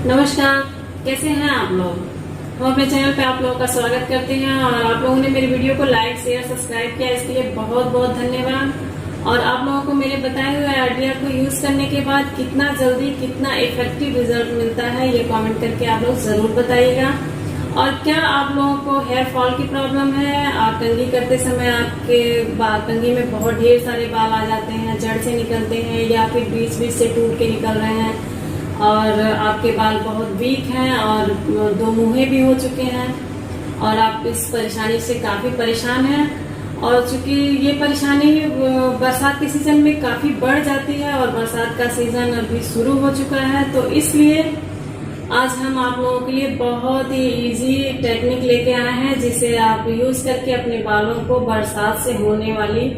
नमस्कार, कैसे हैं आप लोग। हम अपने चैनल पे आप लोगों का स्वागत करते हैं और आप लोगों ने मेरी वीडियो को लाइक शेयर सब्सक्राइब किया, इसके लिए बहुत बहुत धन्यवाद। और आप लोगों को मेरे बताए हुए आइडिया को यूज करने के बाद कितना जल्दी कितना इफेक्टिव रिजल्ट मिलता है ये कमेंट करके आप लोग जरूर बताइएगा। और क्या आप लोगों को हेयर फॉल की प्रॉब्लम है, आप कंघी करते समय आपके कंघी में बहुत ढेर सारे बाल आ जाते हैं, जड़ से निकलते हैं या फिर बीच बीच से टूट के निकल रहे हैं और आपके बाल बहुत वीक हैं और दो मुँहे भी हो चुके हैं और आप इस परेशानी से काफी परेशान हैं। और चूंकि ये परेशानी बरसात के सीजन में काफी बढ़ जाती है और बरसात का सीजन अभी शुरू हो चुका है, तो इसलिए आज हम आप लोगों के लिए बहुत ही इजी टेक्निक लेके आए हैं जिसे आप यूज करके अपने बालों को बरसात से होने वाली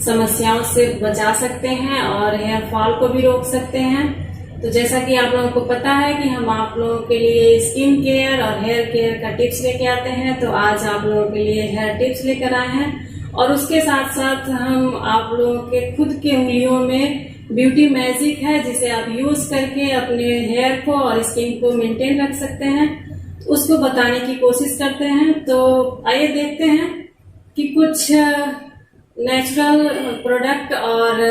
समस्याओं से बचा सकते हैं और हेयर फॉल को भी रोक सकते हैं। तो जैसा कि आप लोगों को पता है कि हम आप लोगों के लिए स्किन केयर और हेयर केयर का टिप्स लेके आते हैं, तो आज आप लोगों के लिए हेयर टिप्स लेकर आए हैं और उसके साथ साथ हम आप लोगों के खुद के उंगलियों में ब्यूटी मैजिक है जिसे आप यूज करके अपने हेयर को और स्किन को मेंटेन रख सकते हैं, उसको बताने की कोशिश करते हैं। तो आइए देखते हैं कि कुछ नेचुरल प्रोडक्ट और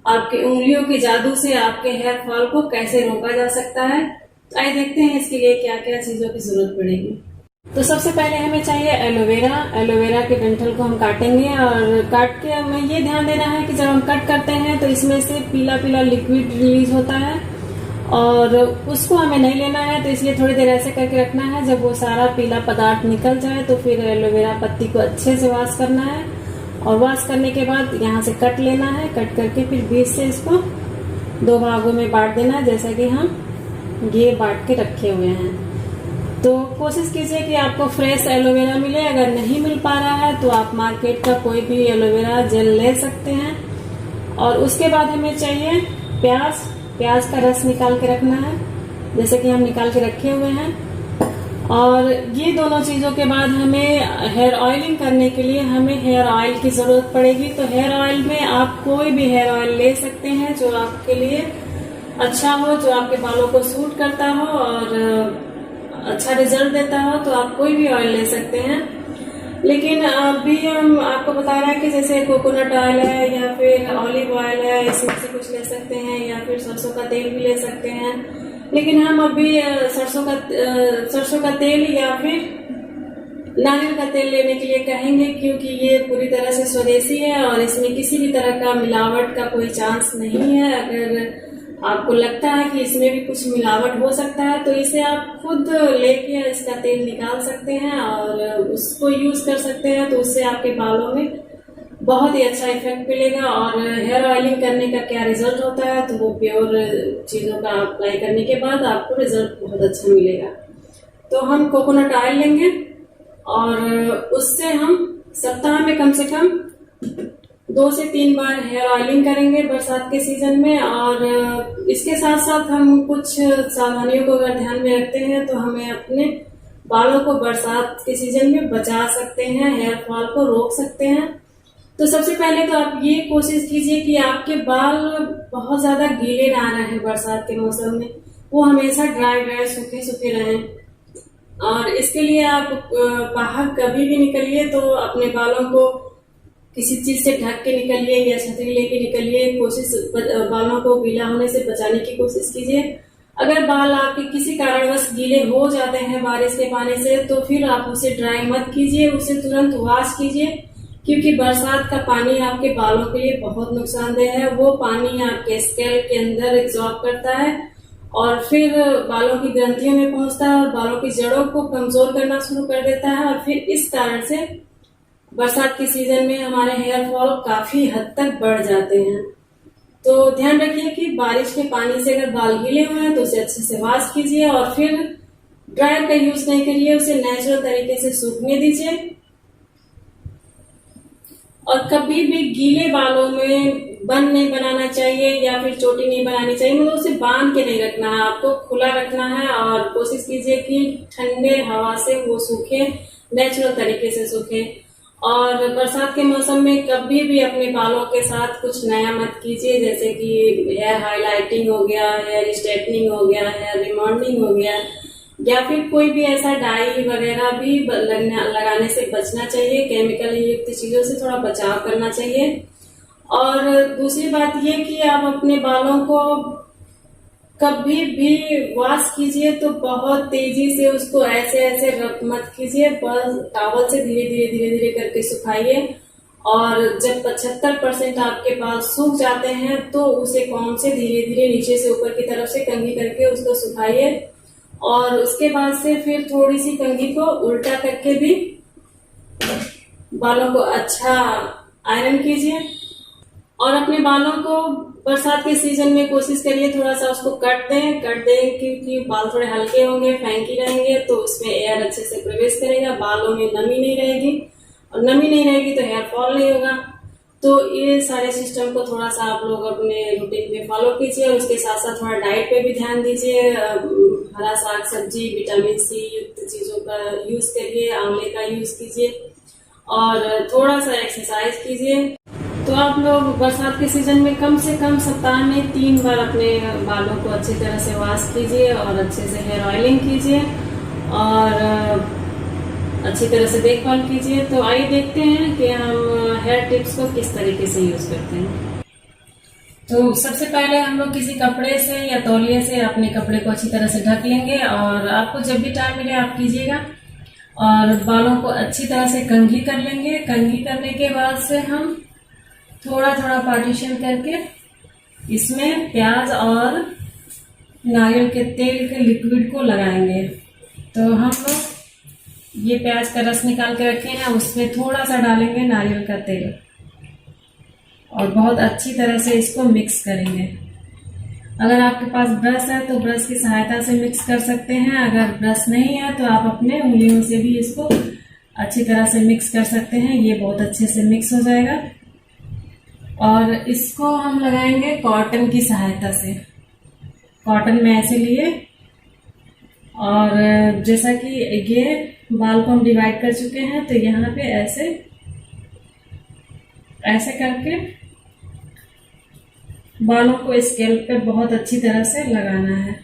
आपकी उंगलियों के जादू से आपके हेयर फॉल को कैसे रोका जा सकता है। तो आइए देखते हैं इसके लिए क्या क्या चीजों की जरूरत पड़ेगी। तो सबसे पहले हमें चाहिए एलोवेरा। एलोवेरा के डंठल को हम काटेंगे और काट के हमें ये ध्यान देना है कि जब हम कट करते हैं तो इसमें से पीला पीला लिक्विड रिलीज होता है और उसको हमें नहीं लेना है, तो इसलिए थोड़ी देर ऐसे करके रखना है। जब वो सारा पीला पदार्थ निकल जाए तो फिर एलोवेरा पत्ती को अच्छे से वॉश करना है और वॉश करने के बाद यहाँ से कट लेना है। कट करके फिर बीच से इसको दो भागों में बांट देना है, जैसा कि हम ये बांट के रखे हुए हैं। तो कोशिश कीजिए कि आपको फ्रेश एलोवेरा मिले। अगर नहीं मिल पा रहा है तो आप मार्केट का कोई भी एलोवेरा जेल ले सकते हैं। और उसके बाद हमें चाहिए प्याज। प्याज का रस निकाल के रखना है, जैसे कि हम निकाल के रखे हुए हैं। और ये दोनों चीजों के बाद हमें हेयर ऑयलिंग करने के लिए हमें हेयर ऑयल की जरूरत पड़ेगी। तो हेयर ऑयल में आप कोई भी हेयर ऑयल ले सकते हैं जो आपके लिए अच्छा हो, जो आपके बालों को सूट करता हो और अच्छा रिजल्ट देता हो, तो आप कोई भी ऑयल ले सकते हैं। लेकिन अभी हम आपको बता रहे हैं कि जैसे कोकोनट ऑयल है या फिर ऑलिव ऑयल है, इसमें से कुछ ले सकते हैं या फिर सरसों का तेल भी ले सकते हैं। लेकिन हम अभी सरसों का तेल या फिर नारियल का तेल लेने के लिए कहेंगे, क्योंकि ये पूरी तरह से स्वदेशी है और इसमें किसी भी तरह का मिलावट का कोई चांस नहीं है। अगर आपको लगता है कि इसमें भी कुछ मिलावट हो सकता है तो इसे आप खुद लेके इसका तेल निकाल सकते हैं और उसको यूज कर सकते हैं। तो उससे आपके बालों में बहुत ही अच्छा इफेक्ट मिलेगा। और हेयर ऑयलिंग करने का क्या रिजल्ट होता है, तो वो प्योर चीजों का अप्लाई करने के बाद आपको रिजल्ट बहुत अच्छा मिलेगा। तो हम कोकोनट ऑयल लेंगे और उससे हम सप्ताह में कम से कम 2 से 3 बार हेयर ऑयलिंग करेंगे बरसात के सीजन में। और इसके साथ साथ हम कुछ सावधानियों को अगर ध्यान में रखते हैं तो हमें अपने बालों को बरसात के सीजन में बचा सकते हैं, हेयर फॉल को रोक सकते हैं। तो सबसे पहले तो आप ये कोशिश कीजिए कि आपके बाल बहुत ज्यादा गीले ना रहे बरसात के मौसम में, वो हमेशा ड्राई सूखे सूखे रहें। और इसके लिए आप बाहर कभी भी निकलिए तो अपने बालों को किसी चीज से ढक के निकलिए या छतरी लेके निकलिए। कोशिश बालों को गीला होने से बचाने की कोशिश कीजिए। अगर बाल आपके किसी कारणवश गीले हो जाते हैं बारिश के पानी से, तो फिर आप उसे ड्राई मत कीजिए, उसे तुरंत वॉश कीजिए, क्योंकि बरसात का पानी आपके बालों के लिए बहुत नुकसानदेह है। वो पानी आपके स्कैल्प के अंदर एब्जॉर्ब करता है और फिर बालों की ग्रंथियों में पहुंचता है और बालों की जड़ों को कमजोर करना शुरू कर देता है। और फिर इस कारण से बरसात के सीजन में हमारे हेयर फॉल काफी हद तक बढ़ जाते हैं। तो ध्यान रखिए कि बारिश के पानी से अगर बाल गीले हुए हैं तो उसे अच्छे से वॉश कीजिए और फिर ड्रायर का यूज नहीं करिए, उसे नेचुरल तरीके से सूखने दीजिए। और कभी भी गीले बालों में बन नहीं बनाना चाहिए या फिर चोटी नहीं बनानी चाहिए, मतलब उसे बांध के नहीं रखना है, आपको खुला रखना है। और कोशिश कीजिए कि ठंडे हवा से वो सूखे, नेचुरल तरीके से सूखे। और बरसात के मौसम में कभी भी अपने बालों के साथ कुछ नया मत कीजिए, जैसे कि हेयर हाइलाइटिंग हो गया, हेयर स्ट्रेटनिंग हो गया, हेयर रिमॉन्डिंग हो गया, या फिर कोई भी ऐसा डाई वगैरह भी लगाने से बचना चाहिए। केमिकल युक्त चीजों से थोड़ा बचाव करना चाहिए। और दूसरी बात ये कि आप अपने बालों को कभी भी वॉश कीजिए तो बहुत तेजी से उसको ऐसे ऐसे रब मत कीजिए, बस टॉवल से धीरे धीरे धीरे धीरे करके सुखाइए। और जब 75% आपके बाल सूख जाते हैं तो उसे कॉम्ब से धीरे धीरे नीचे से ऊपर की तरफ से कंघी करके उसको सुखाइए। और उसके बाद से फिर थोड़ी सी कंघी को उल्टा करके भी बालों को अच्छा आयरन कीजिए। और अपने बालों को बरसात के सीजन में कोशिश करिए थोड़ा सा उसको कट दें क्योंकि बाल थोड़े हल्के होंगे, फैंकी रहेंगे, तो उसमें एयर अच्छे से प्रवेश करेगा, बालों में नमी नहीं रहेगी, और नमी नहीं रहेगी तो हेयर फॉल नहीं होगा। तो ये सारे सिस्टम को थोड़ा सा आप लोग अपने रूटीन में फॉलो कीजिए। और उसके साथ साथ थोड़ा डाइट पे भी ध्यान दीजिए। हरा साग सब्जी, विटामिन सी युक्त चीजों का यूज करिए, आंवले का यूज कीजिए, और थोड़ा सा एक्सरसाइज कीजिए। तो आप लोग बरसात के सीजन में कम से कम सप्ताह में 3 बार अपने बालों को अच्छी तरह से वॉश कीजिए और अच्छे से हेयर ऑयलिंग कीजिए और अच्छी तरह से देखभाल कीजिए। तो आइए देखते हैं कि हम हेयर टिप्स को किस तरीके से यूज करते हैं। तो सबसे पहले हम लोग किसी कपड़े से या तौलिए से अपने कपड़े को अच्छी तरह से ढक लेंगे, और आपको जब भी टाइम मिले आप कीजिएगा। और बालों को अच्छी तरह से कंघी कर लेंगे। कंघी करने के बाद से हम थोड़ा थोड़ा पार्टीशन करके इसमें प्याज और नारियल के तेल के लिक्विड को लगाएंगे। तो हम लोग ये प्याज का रस निकाल के रखे हैं, उसमें थोड़ा सा डालेंगे नारियल का तेल और बहुत अच्छी तरह से इसको मिक्स करेंगे। अगर आपके पास ब्रश है तो ब्रश की सहायता से मिक्स कर सकते हैं। अगर ब्रश नहीं है तो आप अपने उंगलियों से भी इसको अच्छी तरह से मिक्स कर सकते हैं। ये बहुत अच्छे से मिक्स हो जाएगा। और इसको हम लगाएंगे कॉटन की सहायता से। कॉटन में ऐसे लिए, और जैसा कि ये बाल को हम डिवाइड कर चुके हैं, तो यहाँ पे ऐसे ऐसे करके बालों को स्कैल्प पे बहुत अच्छी तरह से लगाना है।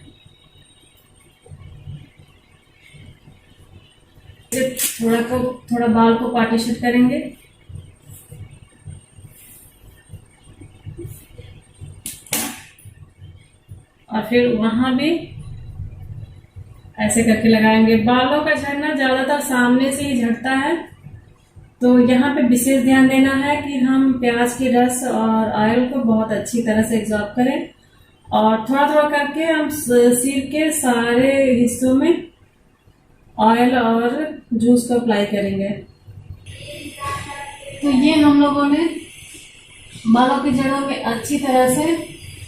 थोड़ा बाल को पार्टीशन करेंगे। और फिर वहां भी ऐसे करके लगाएंगे। बालों का झड़ना ज्यादातर सामने से ही झड़ता है, तो यहाँ पे विशेष ध्यान देना है कि हम प्याज की रस और ऑयल को बहुत अच्छी तरह से एब्जॉर्ब करें, और थोड़ा थोड़ा करके हम सिर के सारे हिस्सों में ऑयल और जूस को अप्लाई करेंगे। तो ये हम लोगों ने बालों की जड़ों में अच्छी तरह से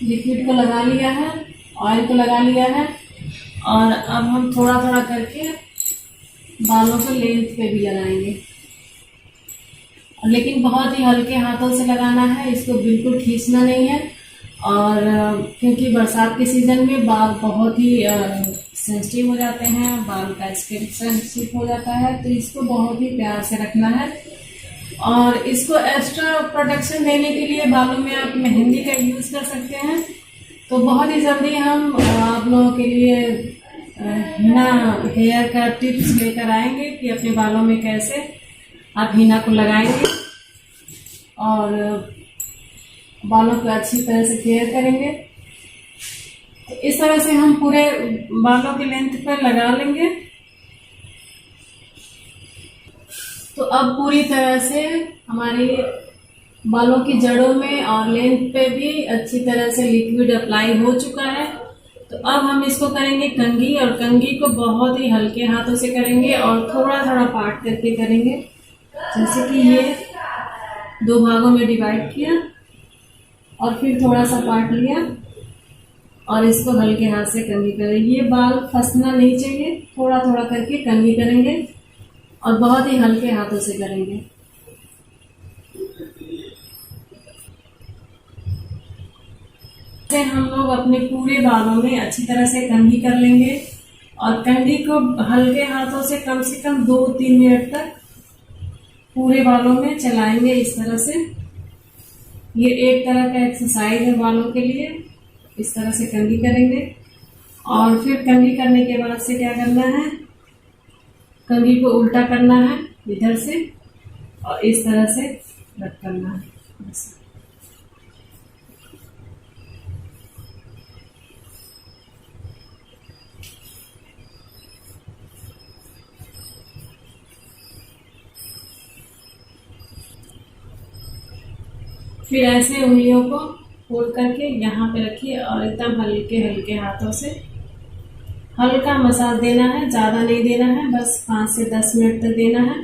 लिक्विड को लगा लिया है, ऑयल को लगा लिया है, और अब हम थोड़ा थोड़ा करके बालों को लेंथ पे भी लगाएंगे। लेकिन बहुत ही हल्के हाथों से लगाना है, इसको बिल्कुल खींचना नहीं है। और क्योंकि बरसात के सीजन में बाल बहुत ही सेंसिटिव हो जाते हैं, बाल का स्किन सेंसिटिव हो जाता है, तो इसको बहुत ही प्यार से रखना है। और इसको एक्स्ट्रा प्रोटेक्शन देने के लिए बालों में आप मेहंदी का यूज कर सकते हैं। तो बहुत ही जल्दी हम आप लोगों के लिए हिना हेयर का टिप्स लेकर आएंगे कि अपने बालों में कैसे आप हिना को लगाएंगे और बालों को अच्छी तरह से केयर करेंगे। तो इस तरह से हम पूरे बालों के लेंथ पर लगा लेंगे। तो अब पूरी तरह से हमारी बालों की जड़ों में और लेंथ पे भी अच्छी तरह से लिक्विड अप्लाई हो चुका है। तो अब हम इसको करेंगे कंघी, और कंघी को बहुत ही हल्के हाथों से करेंगे और थोड़ा थोड़ा पार्ट करके करेंगे। जैसे कि ये 2 भागों में डिवाइड किया और फिर थोड़ा सा पार्ट लिया और इसको हल्के हाथ से कंघी करें। ये बाल फंसना नहीं चाहिए, थोड़ा थोड़ा करके कंघी करेंगे और बहुत ही हल्के हाथों से करेंगे। हम लोग अपने पूरे बालों में अच्छी तरह से कंघी कर लेंगे, और कंघी को हल्के हाथों से कम 2-3 मिनट तक पूरे बालों में चलाएंगे इस तरह से। ये एक तरह का एक्सरसाइज है बालों के लिए। इस तरह से कंघी करेंगे और फिर कंघी करने के बाद से क्या करना है, कंघी को उल्टा करना है इधर से और इस तरह से रख करना है बस। फिर ऐसे उंगलियों को फोल्ड करके यहाँ पे रखिए और एकदम हल्के हल्के हाथों से हल्का मसाज देना है, ज़्यादा नहीं देना है, बस 5 से 10 मिनट तक देना है।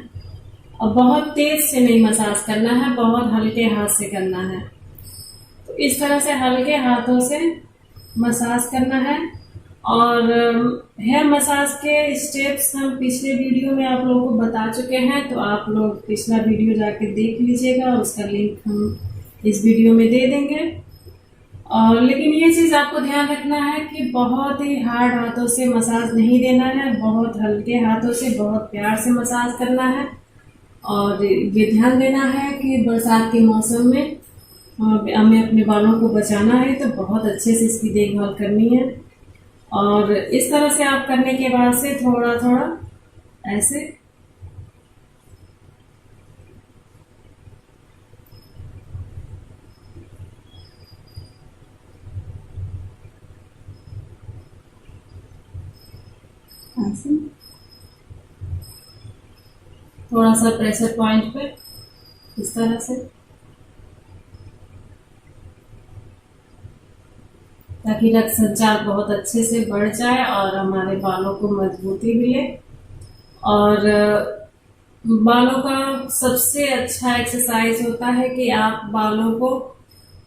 और बहुत तेज से नहीं मसाज करना है, बहुत हल्के हाथ से करना है। तो इस तरह से हल्के हाथों से मसाज करना है। और हेयर मसाज के स्टेप्स हम पिछले वीडियो में आप लोगों को बता चुके हैं, तो आप लोग पिछला वीडियो जाके देख लीजिएगा, उसका लिंक हम इस वीडियो में दे देंगे। और लेकिन ये चीज़ आपको ध्यान रखना है कि बहुत ही हार्ड हाथों से मसाज नहीं देना है, बहुत हल्के हाथों से बहुत प्यार से मसाज करना है। और ये ध्यान देना है कि बरसात के मौसम में हमें अपने बालों को बचाना है, तो बहुत अच्छे से इसकी देखभाल करनी है। और इस तरह से आप करने के बाद से थोड़ा थोड़ा ऐसे ऐसे थोड़ा सा प्रेशर पॉइंट पे इस तरह से, ताकि रक्त संचार बहुत अच्छे से बढ़ जाए और हमारे बालों को मजबूती मिले। और बालों का सबसे अच्छा एक्सरसाइज होता है कि आप बालों को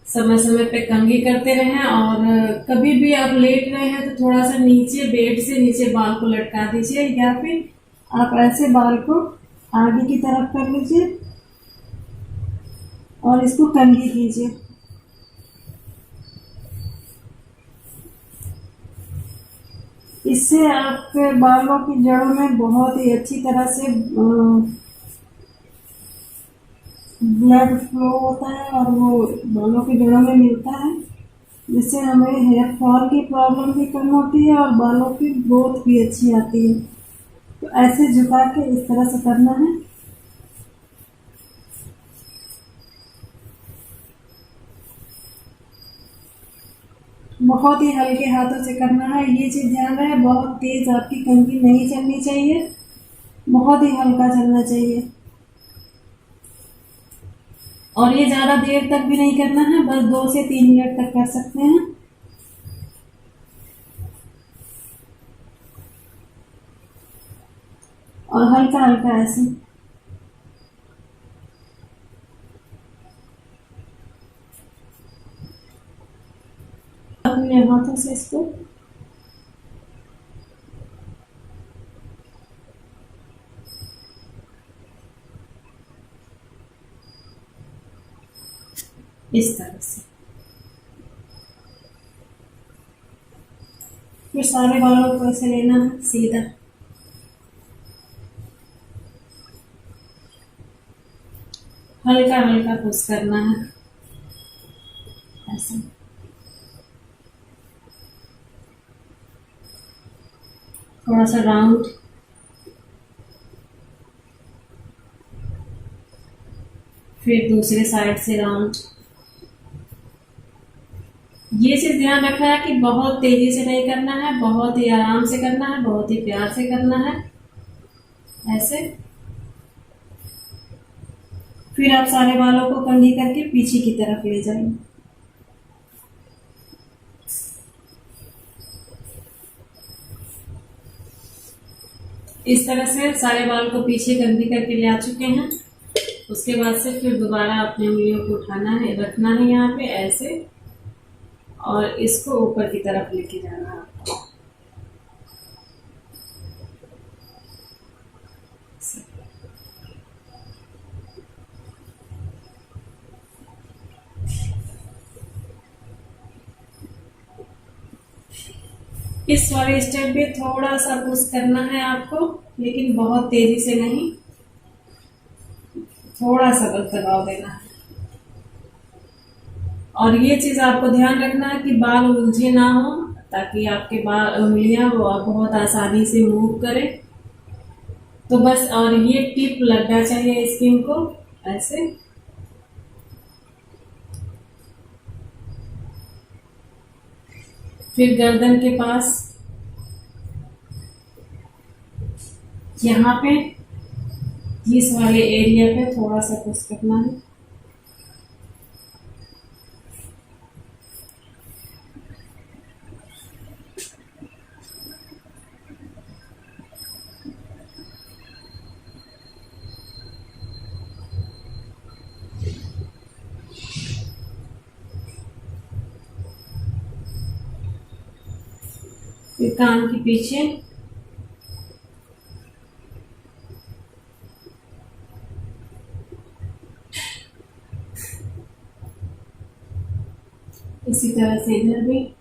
समय समय पे कंघी करते रहें। और कभी भी आप लेट रहे हैं तो थोड़ा सा नीचे, बेड से नीचे बाल को लटका दीजिए, या फिर आप ऐसे बाल को आगे की तरफ कर लीजिए और इसको कंघी कीजिए। इससे आपके बालों की जड़ों में बहुत ही अच्छी तरह से ब्लड फ्लो होता है और वो बालों की जड़ों में मिलता है, जिससे हमें हेयर फॉल की प्रॉब्लम भी कम होती है और बालों की ग्रोथ भी अच्छी आती है। तो ऐसे झुका के इस तरह से करना है। बहुत ही हल्के हाथों से करना है। ये चीज ध्यान रहे, बहुत तेज आपकी कंघी नहीं चलनी चाहिए, बहुत ही हल्का चलना चाहिए। और ये ज्यादा देर तक भी नहीं करना है, बस 2 से 3 मिनट तक कर सकते हैं। और हल्का हल्का ऐसे अपने हाथों से इसको इस तरह से फिर सारे बालों को ऐसे लेना है सीधा। हल्का हल्का पुश करना है ऐसे। थोड़ा सा राउंड, फिर दूसरे साइड से राउंड। ये चीज ध्यान रखना है कि बहुत तेजी से नहीं करना है, बहुत ही आराम से करना है, बहुत ही प्यार से करना है ऐसे। फिर आप सारे बालों को कंघी करके पीछे की तरफ ले जाएंगे। इस तरह से सारे बाल को पीछे कंघी करके ले आ चुके हैं। उसके बाद से फिर दोबारा अपने उंगलियों को उठाना है, रखना है यहाँ पे ऐसे, और इसको ऊपर की तरफ लेके जाना है आपको। इस वाले स्टेप पे थोड़ा सा पुश करना है आपको, लेकिन बहुत तेजी से नहीं। थोड़ा सा बस दबाव देना है। और ये चीज आपको ध्यान रखना है कि बाल उलझे ना हो, ताकि आपके बाल उंगलियां वो बहुत आसानी से मूव करें। तो बस, और ये टिप लगना चाहिए स्किन को ऐसे। फिर गर्दन के पास यहाँ पे इस वाले एरिया पे थोड़ा सा पुश करना है। फिर कान के पीछे इसी तरह से इधर भी।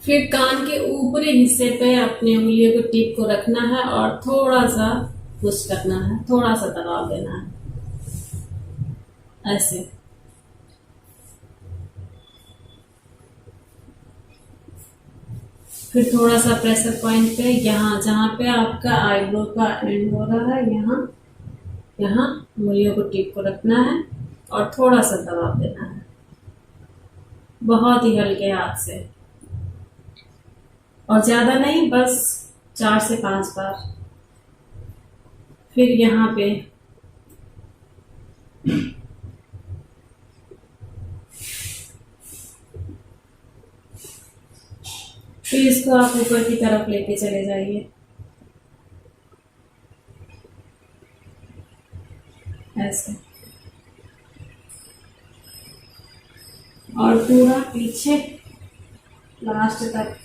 फिर कान के ऊपरी हिस्से पे अपनी उंगलियों को टिप को रखना है और थोड़ा सा पुश करना है, थोड़ा सा दबाव देना है ऐसे। फिर थोड़ा सा प्रेशर पॉइंट पे, यहाँ जहाँ पे आपका आईब्रो का एंड हो रहा है, यहाँ यहाँ उंगलियों को टिप को रखना है और थोड़ा सा दबाव देना है, बहुत ही हल्के हाथ से, और ज्यादा नहीं, बस 4 से 5 बार। फिर यहाँ पे फिर इसको आप ऊपर की तरफ लेके चले जाइए ऐसे, और पूरा पीछे लास्ट तक।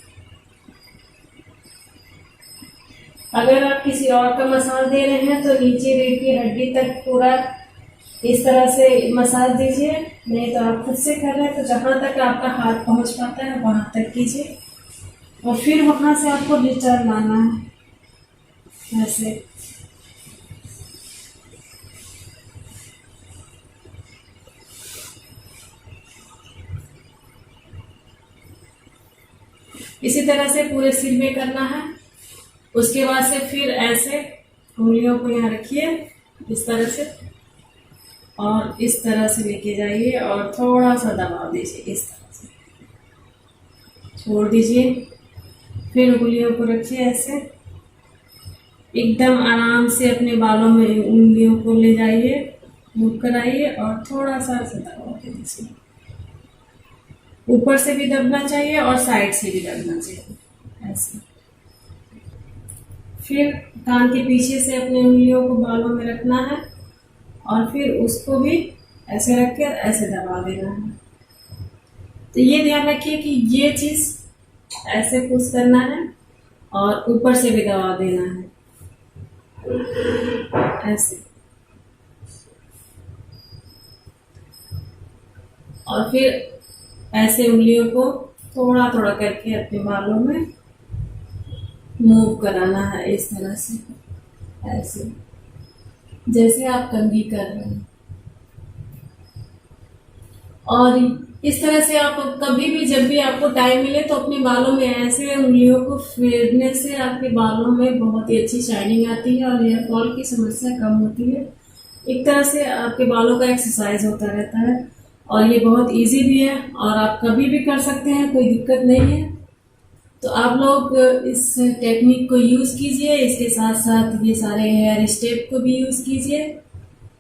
अगर आप किसी और का मसाज दे रहे हैं तो नीचे रीढ़ की हड्डी तक पूरा इस तरह से मसाज दीजिए, नहीं तो आप खुद से कर रहे हैं तो जहां तक आपका हाथ पहुंच पाता है वहां तक कीजिए, और फिर वहां से आपको रिटर्न आना है ऐसे। इसी तरह से पूरे सिर में करना है। उसके बाद से फिर ऐसे उंगलियों को यहाँ रखिए इस तरह से, और इस तरह से लेके जाइए और थोड़ा सा दबाव दीजिए, इस तरह से छोड़ दीजिए। फिर उंगलियों को रखिए ऐसे, एकदम आराम से अपने बालों में उंगलियों को ले जाइए, मूव कराइए और थोड़ा सा ऐसे दबाव दे दीजिए। ऊपर से भी दबना चाहिए और साइड से भी दबना चाहिए ऐसे। फिर कान के पीछे से अपनी उंगलियों को बालों में रखना है और फिर उसको भी ऐसे रख कर ऐसे दबा देना है। तो ये ध्यान रखिए कि ये चीज ऐसे पुश करना है और ऊपर से भी दबा देना है ऐसे, और फिर ऐसे उंगलियों को थोड़ा थोड़ा करके अपने बालों में मूव कराना है इस तरह से ऐसे, जैसे आप कंघी कर रहे हैं। और इस तरह से आप कभी भी जब भी आपको टाइम मिले तो अपने बालों में ऐसे उंगलियों को फेरने से आपके बालों में बहुत ही अच्छी शाइनिंग आती है और हेयर फॉल की समस्या कम होती है। एक तरह से आपके बालों का एक्सरसाइज होता रहता है और ये बहुत इजी भी है और आप कभी भी कर सकते हैं, कोई दिक्कत नहीं है। तो आप लोग इस टेक्निक को यूज कीजिए, इसके साथ साथ ये सारे हेयर स्टेप को भी यूज कीजिए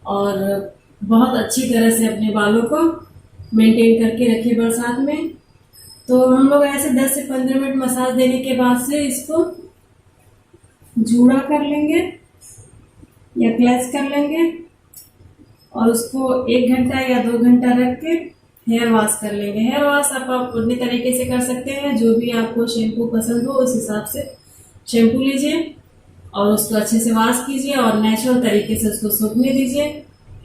और बहुत अच्छी तरह से अपने बालों को मेंटेन करके रखिए बरसात में। तो हम लोग ऐसे 10 से 15 मिनट मसाज देने के बाद से इसको जूड़ा कर लेंगे या क्लच कर लेंगे और उसको 1 घंटा या 2 घंटा रख के हेयर वॉश कर लेंगे। हेयर वॉश आप अपने तरीके से कर सकते हैं, जो भी आपको शैम्पू पसंद हो उस हिसाब से शैम्पू लीजिए और उसको अच्छे से वॉश कीजिए और नेचुरल तरीके से उसको सूखने दीजिए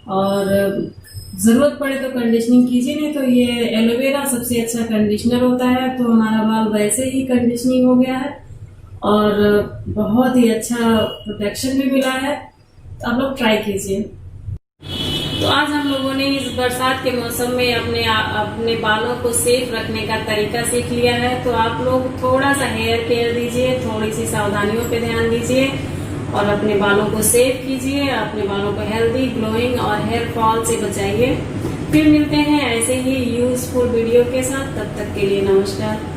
और जरूरत पड़े तो कंडीशनिंग कीजिए, नहीं तो ये एलोवेरा सबसे अच्छा कंडीशनर होता है। तो हमारा बाल वैसे ही कंडीशनिंग हो गया है और बहुत ही अच्छा प्रोटेक्शन भी मिला है। तो आप लोग ट्राई कीजिए। तो आज हम लोगों ने इस बरसात के मौसम में अपने बालों को सेफ रखने का तरीका सीख लिया है। तो आप लोग थोड़ा सा हेयर केयर दीजिए, थोड़ी सी सावधानियों पे ध्यान दीजिए और अपने बालों को सेव कीजिए, अपने बालों को हेल्दी, ग्लोइंग और हेयर फॉल से बचाइए। फिर मिलते हैं ऐसे ही यूजफुल वीडियो के साथ। तब तक के लिए नमस्कार।